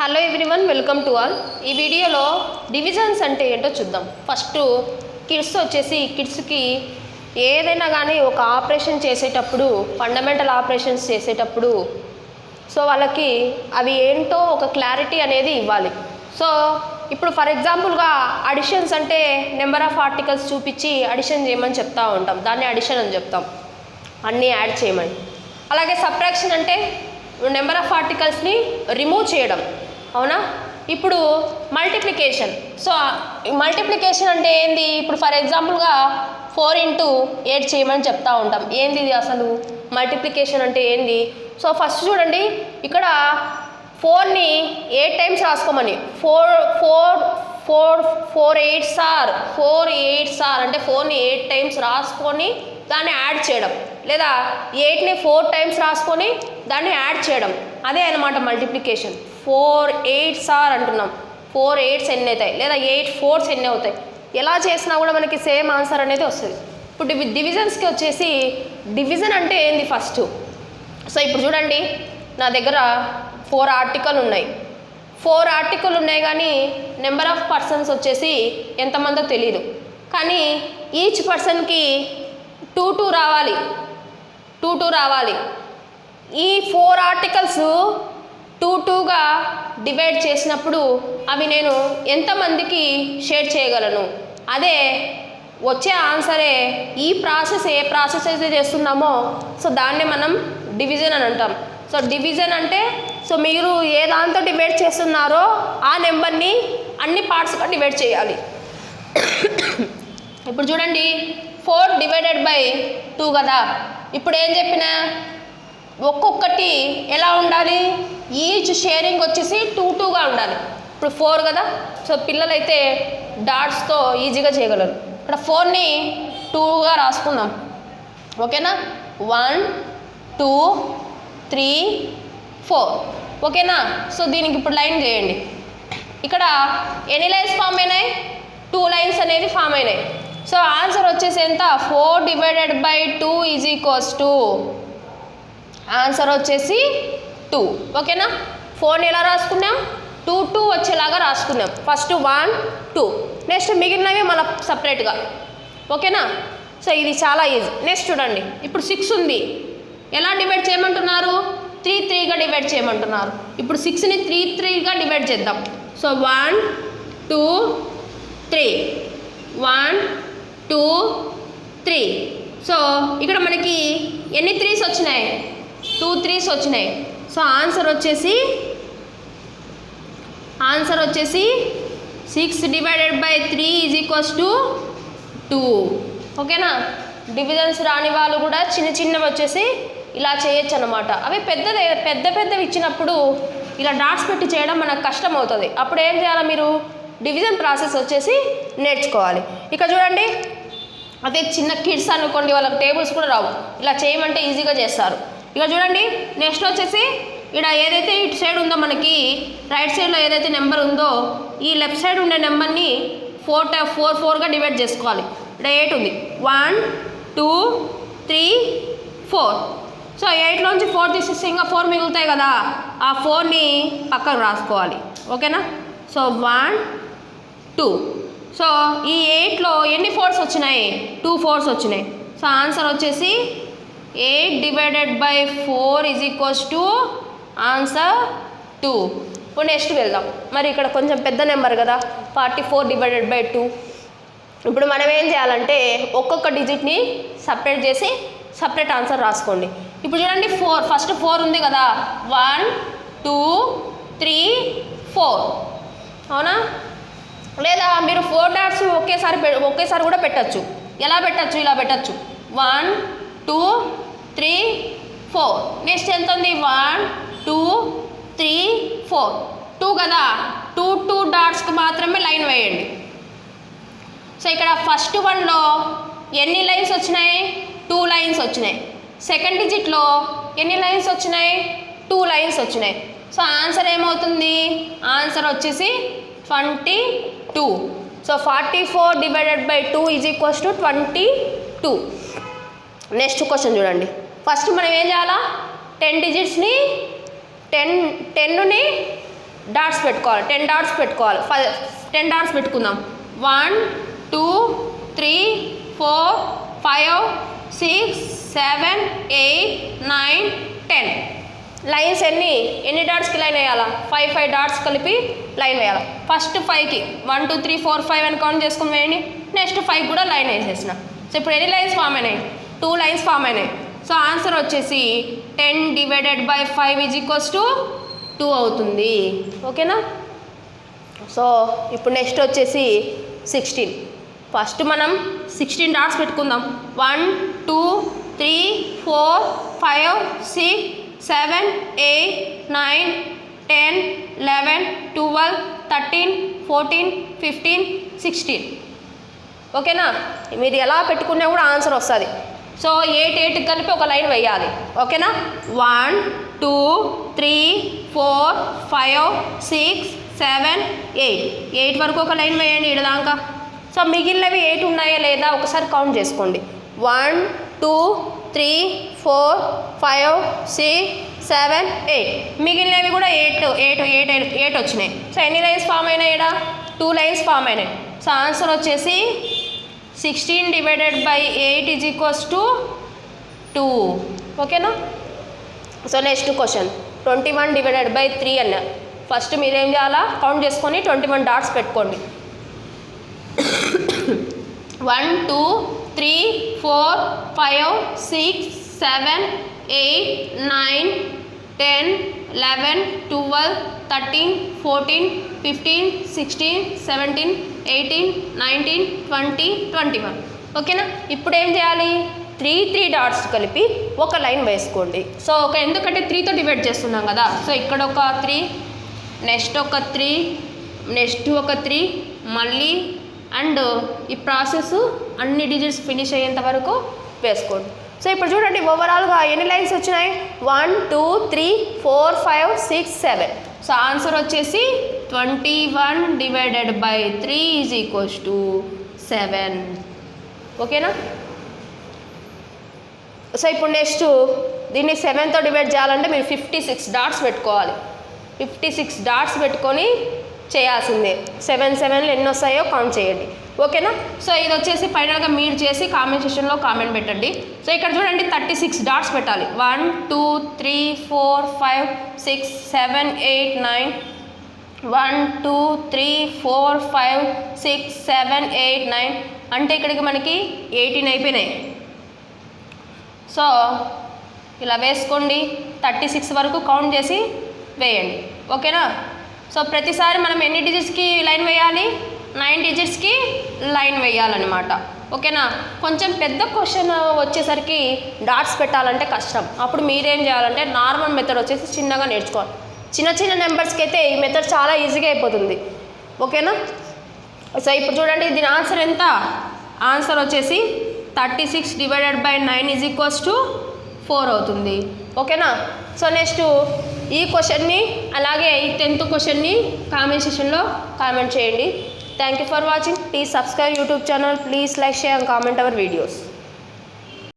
Hello everyone, welcome to all. ఈ వీడియోలో divisions అంటే ఏంటో చూద్దాం. ఫస్ట్ కిడ్స్కి ఏదైనా కానీ ఒక ఆపరేషన్ చేసేటప్పుడు, ఫండమెంటల్ ఆపరేషన్స్ చేసేటప్పుడు సో వాళ్ళకి అవి ఏంటో ఒక క్లారిటీ అనేది ఇవ్వాలి. సో ఇప్పుడు ఫర్ ఎగ్జాంపుల్గా అడిషన్స్ అంటే నెంబర్ ఆఫ్ ఆర్టికల్స్ చూపించి అడిషన్ చేయమని చెప్తూ ఉంటాం, దాన్ని అడిషన్ అని చెప్తాం, అన్నీ యాడ్ చేయమని. అలాగే సబ్ట్రాక్షన్ అంటే నెంబర్ ఆఫ్ ఆర్టికల్స్ని రిమూవ్ చేయడం, అవునా. ఇప్పుడు మల్టిప్లికేషన్, సో మల్టిప్లికేషన్ అంటే ఏంది? ఇప్పుడు ఫర్ ఎగ్జాంపుల్గా 4 into 8 చేయమని చెప్తా ఉంటాం. ఏంది ఇది అసలు మల్టిప్లికేషన్ అంటే ఏంది? సో ఫస్ట్ చూడండి, ఇక్కడ 4ని 8 times రాసుకోమని, 4 8s are అంటే 4ని 8 times రాసుకొని దాన్ని యాడ్ చేయడం, లేదా 8ని 4 times రాసుకొని దాన్ని యాడ్ చేయడం, అదే అన్నమాట మల్టిప్లికేషన్. 4 8s are అంటున్నాం, 4 8s ఎన్ని అవుతాయి, లేదా 8 4s ఎన్ని అవుతాయి, ఎలా చేసినా కూడా మనకి సేమ్ ఆన్సర్ అనేది వస్తుంది. ఇప్పుడు డివిజన్స్కి వచ్చేసి డివిజన్ అంటే ఏంది ఫస్ట్. సో ఇప్పుడు చూడండి, నా దగ్గర 4 ఆర్టికల్ ఉన్నాయి. 4 ఆర్టికల్ ఉన్నాయి కానీ నెంబర్ ఆఫ్ పర్సన్స్ వచ్చేసి ఎంతమందో తెలియదు. కానీ ఈచ్ పర్సన్కి 2 రావాలి, 2 రావాలి. ఈ 4 ఆర్టికల్స్ 2గా డివైడ్ చేసినప్పుడు అవి నేను ఎంతమందికి షేర్ చేయగలను, అదే వచ్చే ఆన్సరే. ఈ ప్రాసెస్ ఏ ప్రాసెస్ అయితే చేస్తున్నామో సో దాన్నే మనం డివిజన్ అని అంటాం. సో డివిజన్ అంటే సో మీరు ఏ దాంతో డివైడ్ చేస్తున్నారో ఆ నెంబర్ని అన్ని పార్ట్స్గా డివైడ్ చేయాలి. ఇప్పుడు చూడండి, 4 divided by 2 కదా. ఇప్పుడు ఏం చెప్పినా ఒక్కొక్కటి ఎలా ఉండాలి, ఈచ్ షేరింగ్ వచ్చేసి 2గా ఉండాలి. ఇప్పుడు 4 కదా, సో పిల్లలైతే డాట్స్తో ఈజీగా చేయగలరు. ఇక్కడ 4ని 2గా రాసుకుందాం, ఓకేనా. 1 2 3 4, ఓకేనా. సో దీనికి ఇప్పుడు లైన్ చేయండి. ఇక్కడ ఎన్ని లైన్స్ ఫామ్ అయినాయి? 2 lines అనేది ఫామ్ అయినాయి. సో ఆన్సర్ వచ్చేసి ఎంత? 4 divided by 2 is equals to answer వచ్చేసి 2, ఓకేనా. 4ని ఎలా రాసుకున్నాం? 2 2 వచ్చేలాగా రాసుకున్నాం. ఫస్ట్ 1 2, నెక్స్ట్ మిగిలినవి మళ్ళీ సపరేట్గా, ఓకేనా. సో ఇది చాలా ఈజీ. నెక్స్ట్ చూడండి, ఇప్పుడు 6 ఉంది, ఎలా డివైడ్ చేయమంటున్నారు? 3 3గా డివైడ్ చేయమంటున్నారు. ఇప్పుడు 6ని 3 3గా డివైడ్ చేద్దాం. సో 1 2 3, 1 2 3. సో ఇక్కడ మనకి ఎన్ని 3s వచ్చినాయి? 2 3s వచ్చినాయి. సో ఆన్సర్ వచ్చేసి 6 divided by 3 is equals to 2, ఓకేనా. డివిజన్స్ రాని వాళ్ళు కూడా చిన్న చిన్నవి వచ్చేసి ఇలా చేయొచ్చు అనమాట. అవి పెద్దవి ఇచ్చినప్పుడు ఇలా డాట్స్ పెట్టి చేయడం మనకు కష్టం అవుతుంది. అప్పుడు ఏం చేయాలి? మీరు డివిజన్ ప్రాసెస్ వచ్చేసి నేర్చుకోవాలి. ఇక చూడండి, అదే చిన్న కిడ్స్ అనుకోండి, వాళ్ళకి టేబుల్స్ కూడా రావు, ఇలా చేయమంటే ఈజీగా చేస్తారు. ఇక చూడండి, నెక్స్ట్ వచ్చేసి ఇక్కడ ఏదైతే ఇటు సైడ్ ఉందో మనకి రైట్ సైడ్లో ఏదైతే నెంబర్ ఉందో ఈ లెఫ్ట్ సైడ్ ఉండే నెంబర్ని 4గా డివైడ్ చేసుకోవాలి. ఇక్కడ 8 ఉంది, 1 2 3 4. సో 8లోంచి 4 తీసేస్తే ఇంకా 4 మిగులుతాయి కదా, ఆ 4ని పక్కకు రాసుకోవాలి, ఓకేనా. సో 1 2. సో ఈ 8లో ఎన్ని 4s వచ్చినాయి? 2 4s వచ్చినాయి. సో ఆన్సర్ వచ్చేసి 8 divided by 4 is equals to answer 2. ఇప్పుడు నెక్స్ట్ వెళ్దాం. మరి ఇక్కడ కొంచెం పెద్ద నెంబర్ కదా, 44 divided by 2. ఇప్పుడు మనం ఏం చేయాలంటే ఒక్కొక్క డిజిట్ని సపరేట్ చేసి సపరేట్ ఆన్సర్ రాసుకోండి. ఇప్పుడు చూడండి, ఫస్ట్ 4 ఉంది కదా, 1 2 3 4, అవునా. లేదా మీరు 4 డాట్స్ ఒకేసారి కూడా పెట్టచ్చు. ఎలా పెట్టచ్చు? ఇలా పెట్టచ్చు, 1 2 3 4. నెక్స్ట్ ఎంత ఉంది? 1 2 3 4, 2 కదా. 2 డాట్స్కి మాత్రమే లైన్ వేయండి. సో ఇక్కడ ఫస్ట్ 1లో ఎన్ని లైన్స్ వచ్చినాయి? 2 lines వచ్చినాయి. సెకండ్ డిజిట్లో ఎన్ని లైన్స్ వచ్చినాయి? 2 lines వచ్చినాయి. సో ఆన్సర్ ఏమవుతుంది? ఆన్సర్ వచ్చేసి 22. So 44 divided by 2 is equals to 22. Next question చూడండి. ఫస్ట్ మనం ఏం చేయాలా? 10 digitsని 10ని డాట్స్ పెట్టుకోవాలి, 10 డాట్స్ పెట్టుకోవాలి. 10 డాట్స్ పెట్టుకుందాం. 1 2 3 4 5 6 7 8 9 10 లైన్స్ ఎన్ని డాట్స్కి లైన్ వేయాలా? 5 డాట్స్ కలిపి లైన్ వేయాలి. ఫస్ట్ 5కి 1 2 3 4 5 అని కౌంట్ చేసుకుని వేయండి. నెక్స్ట్ 5 కూడా లైన్ వేసేసిన. సో ఇప్పుడు ఎన్ని లైన్స్ ఫామ్ అయినాయి? 2 లైన్స్ ఫామ్ అయినాయి. సో ఆన్సర్ వచ్చేసి 10 divided by 5 is equals to 2 అవుతుంది. ఓకేనా? సో ఇప్పుడు నెక్స్ట్ వచ్చేసి 16. ఫస్ట్ మనం 16 డాట్స్ పెట్టుకుందాం. 1 2 3 4 5 6 7 8 9 10 11 12 13 14 15 16. ఓకేనా? మీరు ఎలా పెట్టుకున్నా కూడా ఆన్సర్ వస్తుంది. సో 8 కలిపి ఒక లైన్ వేయాలి. ఓకేనా? 1 2 3 4 5 6 7 8 వరకు ఒక లైన్ వేయండి ఇక్కడ దాకా. సో మిగిలినవి 8 ఉన్నాయా లేదా ఒకసారి కౌంట్ చేసుకోండి. 1 2 3 4 5 6 7 8 మిగిలినవి కూడా 8 వచ్చినాయి. సో ఎన్ని లైన్స్ ఫామ్ అయినాయి? ఇక్కడ 2 లైన్స్ ఫామ్ అయినాయి. సో ఆన్సర్ వచ్చేసి 16 divided by 8 is equals to 2. ఓకేనా? So next question 21 divided by 3 అన్న. ఫస్ట్ మీరేం చేయాలా? కౌంట్ చేసుకొని 21 డాట్స్ పెట్టుకోండి. 1 2 3 4 5 6 7 8 9 10 11 12 13 14 15 16 17 18 19 20 21. ఓకేనా? ఇప్పుడు ఏం చేయాలి? 3 డాట్స్ కలిపి ఒక లైన్ వేసుకోండి. సో ఎందుకంటే 3తో డివైడ్ చేస్తున్నాం కదా. సో ఇక్కడ ఒక 3, నెక్స్ట్ ఒక 3, నెక్స్ట్ ఒక 3, మళ్ళీ అండ్ ఈ ప్రాసెస్ అన్ని డిజిట్స్ ఫినిష్ అయ్యేంత వరకు వేసుకోండి. సో ఇప్పుడు చూడండి ఓవరాల్గా ఎన్ని లైన్స్ వచ్చినాయి? 1 2 3 4 5 6 7. సో ఆన్సర్ వచ్చేసి 21 divided by 3 is equals to 7. ఓకేనా? సో ఇప్పుడు నెక్స్ట్ దీన్ని 7తో డివైడ్ చేయాలంటే మీరు 56 డాట్స్ పెట్టుకోవాలి. 56 డాట్స్ పెట్టుకొని చేయాల్సిందే. 7 7లు ఎన్ని వస్తాయో కౌంట్ చేయండి. ఓకేనా? సో ఇది వచ్చేసి ఫైనల్గా మీరు చేసి కామెంట్ సెక్షన్లో కామెంట్ పెట్టండి. సో ఇక్కడ చూడండి 36 డాట్స్ పెట్టాలి. 1 2 3 4 5 6 7 8 9 1 2 3 4 5 6 7 8 9 అంటే ఇక్కడికి మనకి 18 అయిపోయినాయి. సో ఇలా వేసుకోండి. 36 వరకు కౌంట్ చేసి వేయండి. ఓకేనా? సో ప్రతిసారి మనం ఎన్ని డిజిట్స్కి లైన్ వేయాలి? 9 డిజిట్స్కి లైన్ వేయాలన్నమాట. ఓకేనా? కొంచెం పెద్ద క్వశ్చన్ వచ్చేసరికి డాట్స్ పెట్టాలంటే కష్టం. అప్పుడు మీరేం చేయాలంటే నార్మల్ మెథడ్ వచ్చేసి చిన్నగా నేర్చుకోవాలి. చిన్న నెంబర్స్కి అయితే ఈ మెథడ్ చాలా ఈజీగా అయిపోతుంది. ఓకేనా? సో ఇప్పుడు చూడండి దీని ఆన్సర్ ఎంత? ఆన్సర్ వచ్చేసి 36 divided by 9 is equals to 4 అవుతుంది. ఓకేనా? సో నెక్స్ట్ ఈ క్వశ్చన్ని అలాగే ఈ 10th క్వశ్చన్ని కామెంట్ సెక్షన్లో కామెంట్ చేయండి. Thank you for watching. Please subscribe YouTube channel. Please like, share and comment our videos.